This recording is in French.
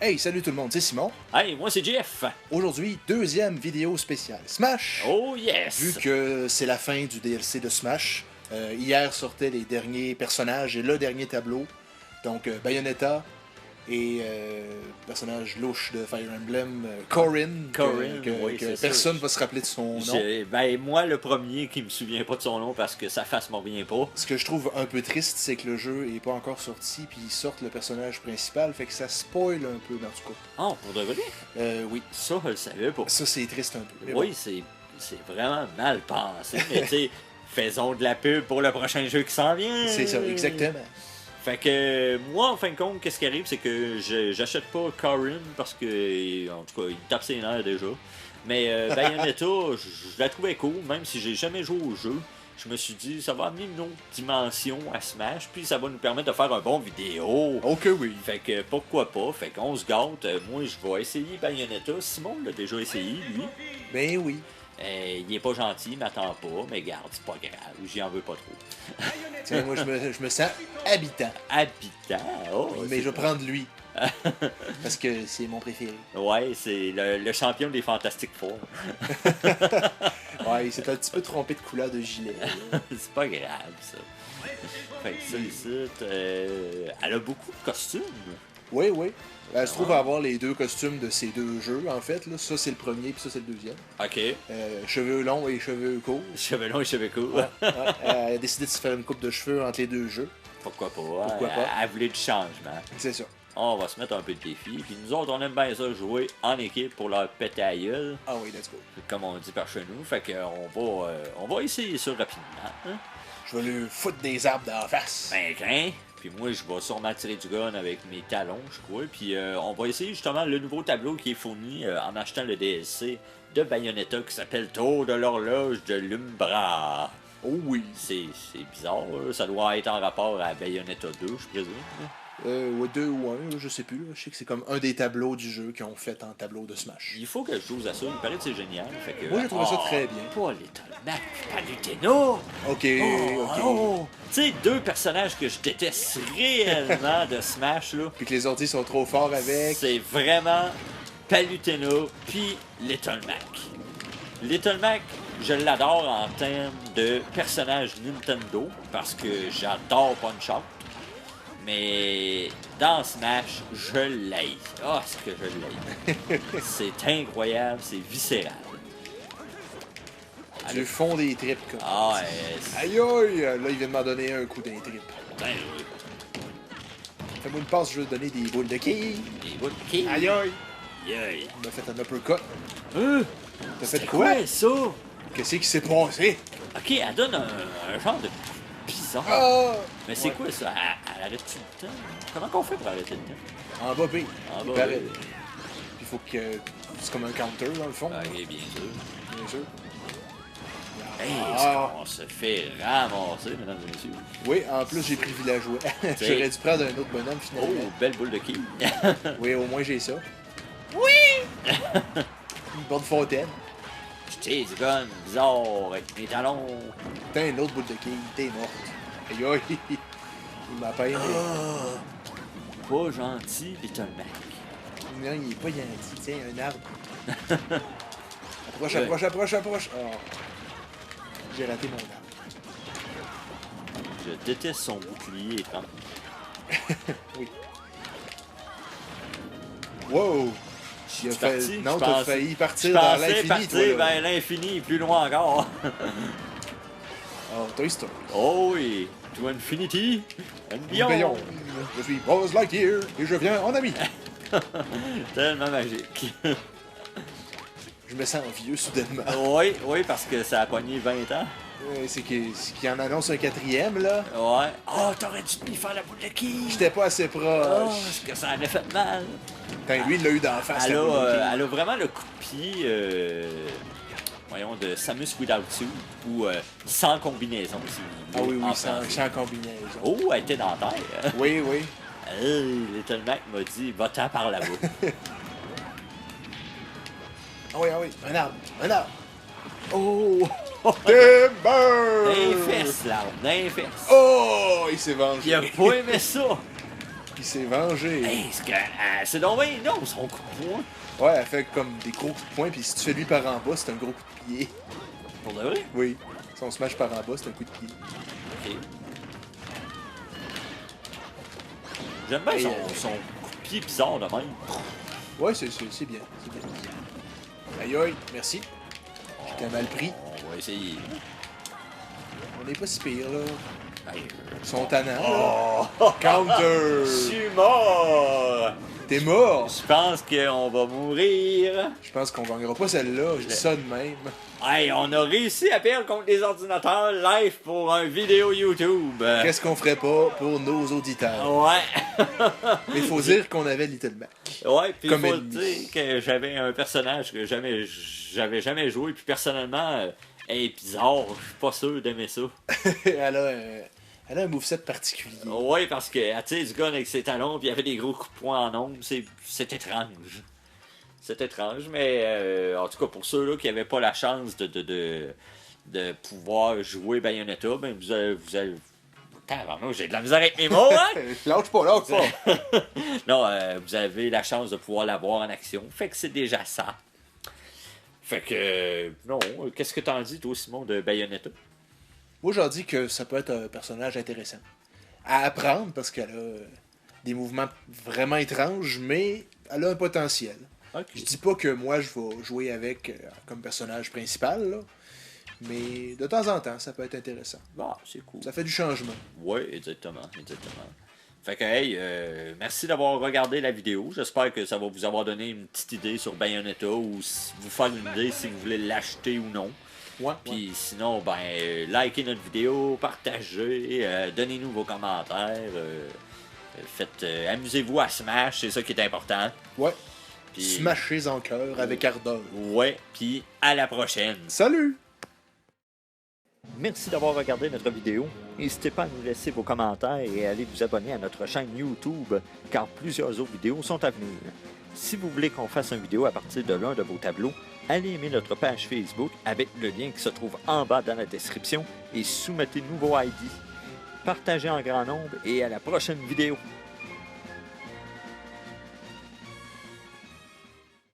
Hey, salut tout le monde, c'est Simon. Hey, moi c'est Jeff. Aujourd'hui, deuxième vidéo spéciale Smash. Oh yes! Vu que c'est la fin du DLC de Smash, hier sortaient les derniers personnages et le dernier tableau. Donc Bayonetta et personnage louche de Fire Emblem, Corrin, que personne va se rappeler de son nom. Ben moi le premier qui me souvient pas de son nom parce que sa face me revient pas. Ce que je trouve un peu triste, c'est que le jeu est pas encore sorti, puis ils sortent le personnage principal, fait que ça spoil un peu dans tout cas. Oh, pour de vrai? Oui. Ça, je le savais pas. Ça, c'est triste un peu. Mais Oui, bon. c'est vraiment mal pensé. Mais tu sais, faisons de la pub pour le prochain jeu qui s'en vient. C'est ça, exactement. Fait que moi, en fin de compte, qu'est-ce qui arrive, c'est que j'achète pas Corrin parce que, en tout cas, il tape ses nerfs déjà. Mais Bayonetta, je la trouvais cool, même si j'ai jamais joué au jeu. Je me suis dit, ça va amener une autre dimension à Smash, puis ça va nous permettre de faire un bon vidéo. Ok, oui. Fait que pourquoi pas, fait qu'on se gâte. Moi, je vais essayer Bayonetta. Simon l'a déjà essayé, lui. Ben oui. Il est pas gentil, il m'attend pas, mais garde, c'est pas grave, j'y en veux pas trop. Tiens, moi, je me sens habitant. Habitant, oh! Mais je vais prendre lui. Parce que c'est mon préféré. Ouais, c'est le champion des Fantastic Four. Ouais, il s'est un petit peu trompé de couleur de gilet. C'est pas grave, ça. Fait que ça, ici, elle a beaucoup de costumes. Oui, oui. Ben, je trouve avoir les deux costumes de ces deux jeux, en fait. Là. Ça, c'est le premier, puis ça, c'est le deuxième. OK. Cheveux longs et cheveux courts. Cheveux longs et cheveux courts. Ouais, ouais. Elle a décidé de se faire une coupe de cheveux entre les deux jeux. Pourquoi pas? Pourquoi pas? Elle voulait du changement. C'est ça. On va se mettre un peu de défi. Puis nous autres, on aime bien ça jouer en équipe pour leur péter à gueule. Ah oui, let's go. Comme on dit par chez nous. Fait qu'on va essayer ça rapidement. Hein? Je vais lui foutre des arbres dans la face. Ben, hein? Puis moi, je vais sûrement tirer du gun avec mes talons, je crois. Puis on va essayer justement le nouveau tableau qui est fourni en achetant le DLC de Bayonetta qui s'appelle Tour de l'horloge de l'Umbra. Oh oui. C'est bizarre, là. Ça doit être en rapport à Bayonetta 2, je présume. Ouais, 2 ou 1, je sais plus. Là. Je sais que c'est comme un des tableaux du jeu qu'ils ont fait en tableau de Smash. Il faut que je joue à ça, il me paraît que c'est génial. Fait que, moi, j'ai trouvé ça très bien. Pas Little Mac, Palutena! Ok, ok. Oh. Tu sais, deux personnages que je déteste réellement de Smash, là. Puis que les ordi sont trop forts avec. C'est vraiment Palutena puis Little Mac. Little Mac, je l'adore en termes de personnage Nintendo parce que j'adore Punch-Out. Mais dans Smash, je l'haïs. Ah, ce que je l'haïs. C'est incroyable, c'est viscéral. Du fond des tripes, comme. Ah, aïe aïe! Là, il vient de m'en donner un coup d'un trip. putain, oui. Fais-moi une passe, je vais te donner des boules de quilles. Les bouts de quilles. Aïe aïe! Aïe. Il m'a fait un uppercut. T'as fait C'est quoi? quoi ça? Qu'est-ce qui s'est passé? Ok, elle donne un genre de bizarre. Ah! Mais c'est Ouais. quoi ça? Elle arrête-tu le temps? Comment qu'on fait pour arrêter le temps? En bas B. En Il bas, paraît. B. Il faut que. C'est comme un counter, dans le fond. Ok, bien sûr. Bien sûr. Hey, Ah. on se fait ramasser, mesdames et messieurs. Oui, en plus, j'ai pris le villageois. J'aurais dû prendre un autre bonhomme, Oh, finalement. belle boule de quilles. Oui, au moins, j'ai ça. Oui! Une bonne fontaine. Je tire du gun bizarre avec mes talons. Putain, une autre boule de quille. T'es morte. Aïe aïe! Il m'a pas aimé. Pas gentil, Little Mac. Non, il est pas gentil. Tiens, un arbre. Approche, Ouais. approche, approche, approche. Oh. J'ai raté mon arbre. Je déteste son bouclier étrange. Oui. Wow! Il a fait... Parti? Non, Je t'as pensais- failli Je partir dans pensais l'infini, toi. partir Là. vers l'infini et plus loin encore. Oh, Toy Story. Oh oui, to infinity and beyond. Beyond. Je suis Buzz Lightyear et je viens en ami. Tellement magique. Je me sens vieux soudainement. Oui, oui, parce que ça a pogné 20 ans. C'est qu'il en annonce un quatrième, là. Ouais. Oh, t'aurais dû lui faire la boule de quille. J'étais pas assez Oh, proche. est-ce que ça avait fait mal? Putain, lui, il l'a eu d'en face. Elle la boule de quille. a vraiment le coup de pied, voyons, de Samus Without You, ou sans combinaison. Si Ah oui, en oui, sans français. combinaison. Oh, elle était dans la terre. Oui, oui. Little Mac m'a dit, va-t'en par là-bas. Ah oui, ah oui. Un arbre. Un arbre. Oh! Timber! D'un fesses, l'arbre, d'un fesses. Oh! Il s'est vengé. Il a pas aimé ça. Il s'est vengé. Hey, c'est donc bien non, son coup de poing. Ouais, elle fait comme des gros coups de poing, puis si tu fais lui par en bas, c'est un gros coup de pied. Pour de vrai? Oui. Si on smash par en bas, c'est un coup de pied. Ok. J'aime bien Et, son coup de pied bizarre de même. Ouais, c'est bien. C'est bien. Aïe aïe, merci. J'étais mal pris. On va essayer. On n'est pas si pire, là. Aïe. Ils sont tannants. Oh! Counter! Je suis mort! T'es mort! Je pense qu'on va mourir. Je pense qu'on gagnera pas celle-là, je dis ça de même. Hey, on a réussi à perdre contre les ordinateurs live pour un vidéo YouTube. Qu'est-ce qu'on ferait pas pour nos auditeurs? Ouais. Mais il faut dire qu'on avait Little Mac. Ouais, puis il Comme faut ennemi. dire que j'avais un personnage que j'avais jamais joué, puis personnellement, elle est bizarre, je suis pas sûr d'aimer ça. Elle a un moveset particulier. Ouais, parce que elle tire du gun avec ses talons, puis il y avait des gros coups de poing en ombre, c'est étrange. C'est étrange, mais en tout cas, pour ceux-là qui n'avaient pas la chance de pouvoir jouer Bayonetta, ben vous avez... Tabarnak, j'ai de la misère avec mes mots, hein? Lâche pas! Non, vous avez la chance de pouvoir la voir en action. Fait que c'est déjà ça. Fait que, non, qu'est-ce que t'en dis, toi, Simon, de Bayonetta? Moi, j'en dis que ça peut être un personnage intéressant. À apprendre, parce qu'elle a des mouvements vraiment étranges, mais elle a un potentiel. Okay. Je dis pas que moi, je vais jouer avec comme personnage principal, là, mais de temps en temps, ça peut être intéressant. Bah, c'est cool. Ça fait du changement. Oui, exactement. Fait que, hey, merci d'avoir regardé la vidéo. J'espère que ça va vous avoir donné une petite idée sur Bayonetta ou vous faire une idée si vous voulez l'acheter ou non. Ouais, Puis sinon, ben, likez notre vidéo, partagez, donnez-nous vos commentaires. Amusez-vous à Smash, c'est ça qui est important. Ouais. Puis, Smashez en cœur avec ardeur. ouais, puis à la prochaine. Salut! Merci d'avoir regardé notre vidéo. N'hésitez pas à nous laisser vos commentaires et à aller vous abonner à notre chaîne YouTube, car plusieurs autres vidéos sont à venir. Si vous voulez qu'on fasse une vidéo à partir de l'un de vos tableaux, allez aimer notre page Facebook avec le lien qui se trouve en bas dans la description et soumettez-nous vos ID. Partagez en grand nombre et à la prochaine vidéo.